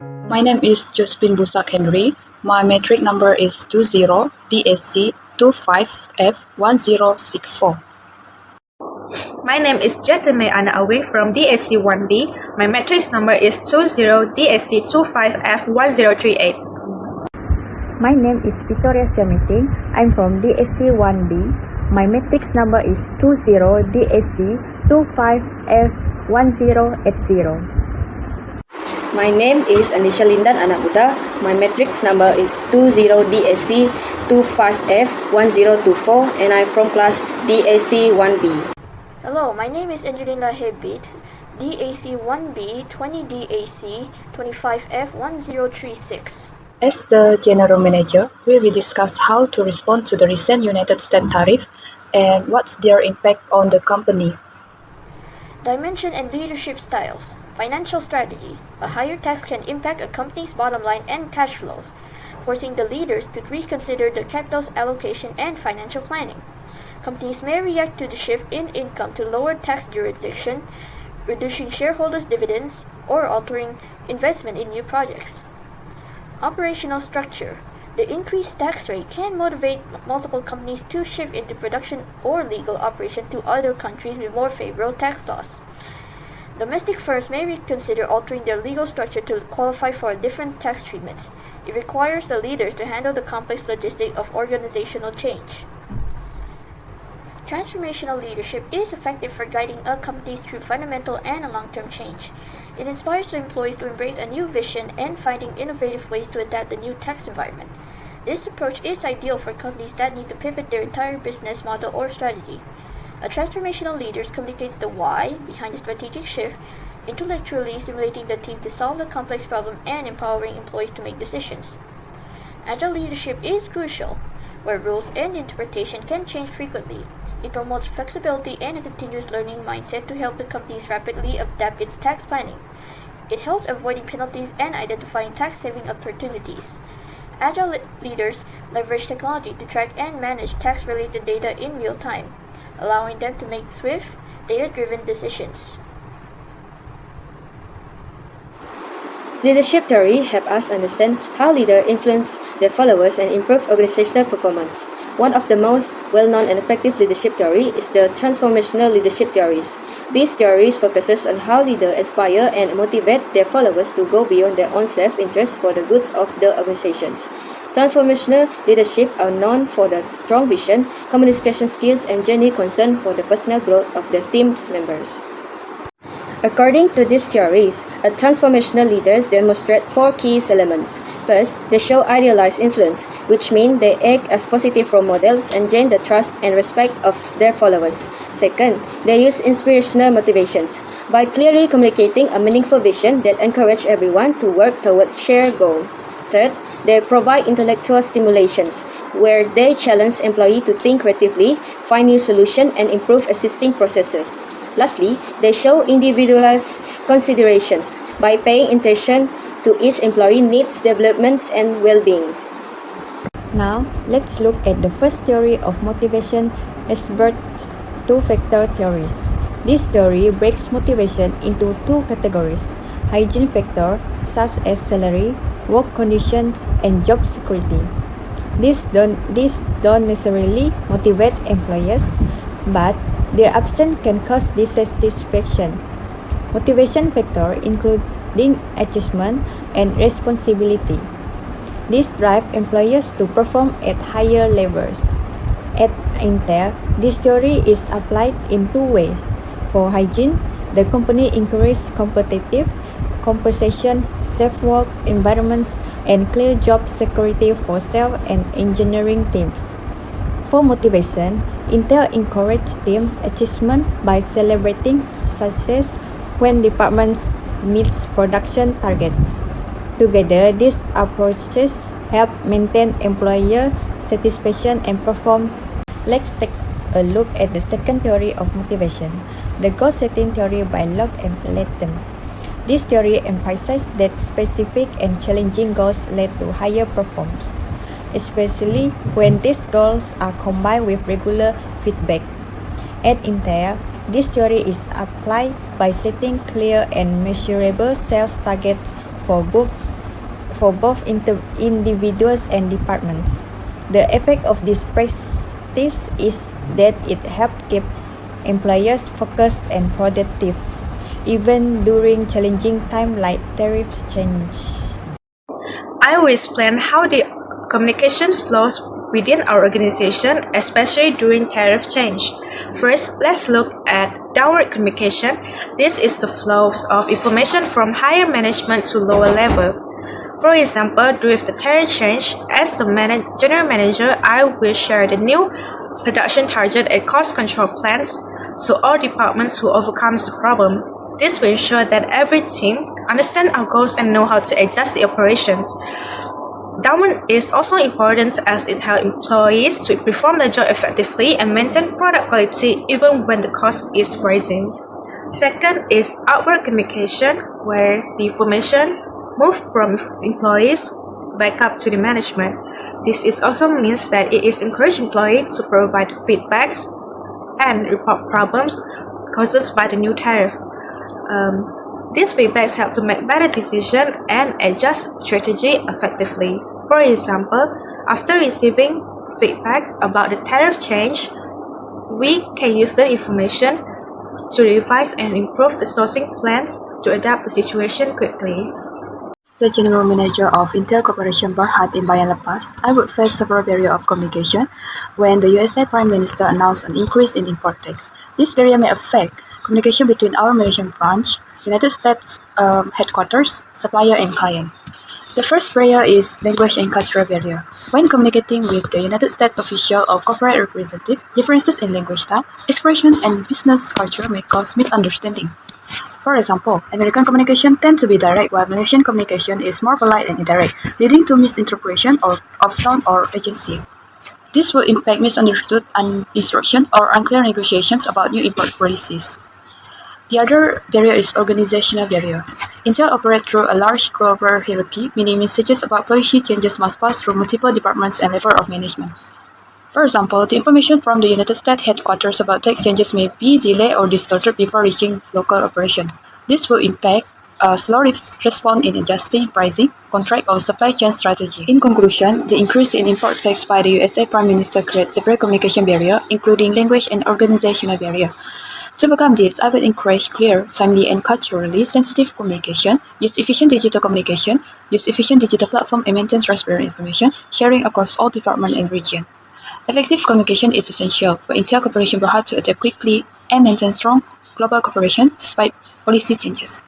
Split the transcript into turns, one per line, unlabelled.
My name is Josephine Busak Henry. My metric number is 20 DAC 25F1064.
My name is Jetime Ana Awe from DAC1B. My matrix number is 20 DAC 25F1038.
My name is Victoria Siamiting. I'm from DAC1B. My matrix number is 20 DAC 25F1080.
My name is Anisha Lindan Anakuda. My matrix number is 20 DAC 25F1024 and I'm from class DAC1B.
Hello, my name is Angelina Hebit, DAC1B 20 DAC 25F1036.
As the General Manager, we will discuss how to respond to the recent United States tariff and what's their impact on the company.
Dimension and leadership styles. Financial strategy. A higher tax can impact a company's bottom line and cash flows, forcing the leaders to reconsider the capital's allocation and financial planning. Companies may react to the shift in income to lower tax jurisdiction, reducing shareholders' dividends, or altering investment in new projects. Operational structure. The increased tax rate can motivate multiple companies to shift into production or legal operation to other countries with more favorable tax laws. Domestic firms may reconsider altering their legal structure to qualify for different tax treatments. It requires the leaders to handle the complex logistics of organizational change. Transformational leadership is effective for guiding a company through fundamental and long-term change. It inspires the employees to embrace a new vision and finding innovative ways to adapt the new tax environment. This approach is ideal for companies that need to pivot their entire business model or strategy. A transformational leader communicates the why behind the strategic shift, intellectually stimulating the team to solve a complex problem and empowering employees to make decisions. Agile leadership is crucial, where rules and interpretation can change frequently. It promotes flexibility and a continuous learning mindset to help the companies rapidly adapt its tax planning. It helps avoiding penalties and identifying tax-saving opportunities. Agile leaders leverage technology to track and manage tax-related data in real time, allowing them to make swift, data-driven decisions.
Leadership theory helps us understand how leaders influence their followers and improve organizational performance. One of the most well-known and effective leadership theory is the transformational leadership theories. These theories focuses on how leaders inspire and motivate their followers to go beyond their own self-interest for the goods of the organizations. Transformational leadership are known for the strong vision, communication skills, and genuine concern for the personal growth of the team's members. According to these theories, a transformational leaders demonstrate four key elements. First, they show idealized influence, which means they act as positive role models and gain the trust and respect of their followers. Second, they use inspirational motivations by clearly communicating a meaningful vision that encourages everyone to work towards shared goal. Third, they provide intellectual stimulations, where they challenge employees to think creatively, find new solutions, and improve existing processes. Lastly, they show individualized considerations by paying attention to each employee needs, developments, and well-beings.
Now, let's look at the first theory of motivation, Esbert's two-factor theories. This theory breaks motivation into two categories: hygiene factor, such as salary, work conditions, and job security. These don't necessarily motivate employees, but their absence can cause dissatisfaction. Motivation factors including achievement and responsibility. These drive employees to perform at higher levels. At Intel, this theory is applied in two ways. For hygiene, the company encourages competitive compensation, safe work environments, and clear job security for sales and engineering teams. For motivation, Intel encourages team achievement by celebrating success when departments meet production targets. Together, these approaches help maintain employer satisfaction and performance. Let's take a look at the second theory of motivation, the goal-setting theory by Locke and Latham. This theory emphasizes that specific and challenging goals lead to higher performance, especially when these goals are combined with regular feedback. At Intel, this theory is applied by setting clear and measurable sales targets for both for both individuals and departments. The effect of this practice is that it helps keep employers focused and productive, even during challenging times like tariff change.
I will explain how the communication flows within our organization, especially during tariff change. First, let's look at downward communication. This is the flow of information from higher management to lower level. For example, during the tariff change, as the general manager, I will share the new production target and cost control plans to all departments who overcome the problem. This will ensure that every team understands our goals and know how to adjust the operations. Downward is also important as it helps employees to perform their job effectively and maintain product quality even when the cost is rising. Second is outward communication, where the information moves from employees back up to the management. This also means that it is encouraged employees to provide feedbacks and report problems caused by the new tariff. These feedbacks help to make better decisions and adjust strategy effectively. For example, after receiving feedbacks about the tariff change, we can use the information to revise and improve the sourcing plans to adapt the situation quickly.
As the General Manager of Intel Corporation Berhad in Bayan Lepas, I would face several barriers of communication when the USA Prime Minister announced an increase in import tax. This barrier may affect communication between our Malaysian branch, United States headquarters, supplier, and client. The first barrier is language and cultural barrier. When communicating with the United States official or corporate representative, differences in language style, expression, and business culture may cause misunderstanding. For example, American communication tends to be direct while Malaysian communication is more polite and indirect, leading to misinterpretation of tone or agency. This will impact misunderstood instructions or unclear negotiations about new import policies. The other barrier is organizational barrier. Intel operates through a large global hierarchy, meaning messages about policy changes must pass through multiple departments and levels of management. For example, the information from the United States headquarters about tax changes may be delayed or distorted before reaching local operation. This will impact a slow response in adjusting pricing, contract, or supply chain strategy. In conclusion, the increase in import tax by the USA Prime Minister creates several communication barriers, including language and organizational barrier. To overcome this, I will encourage clear, timely, and culturally sensitive communication, use efficient digital communication, use efficient digital platform, and maintain transparent information sharing across all departments and regions. Effective communication is essential for Intel Corporation Berhad to adapt quickly and maintain strong global cooperation despite policy changes.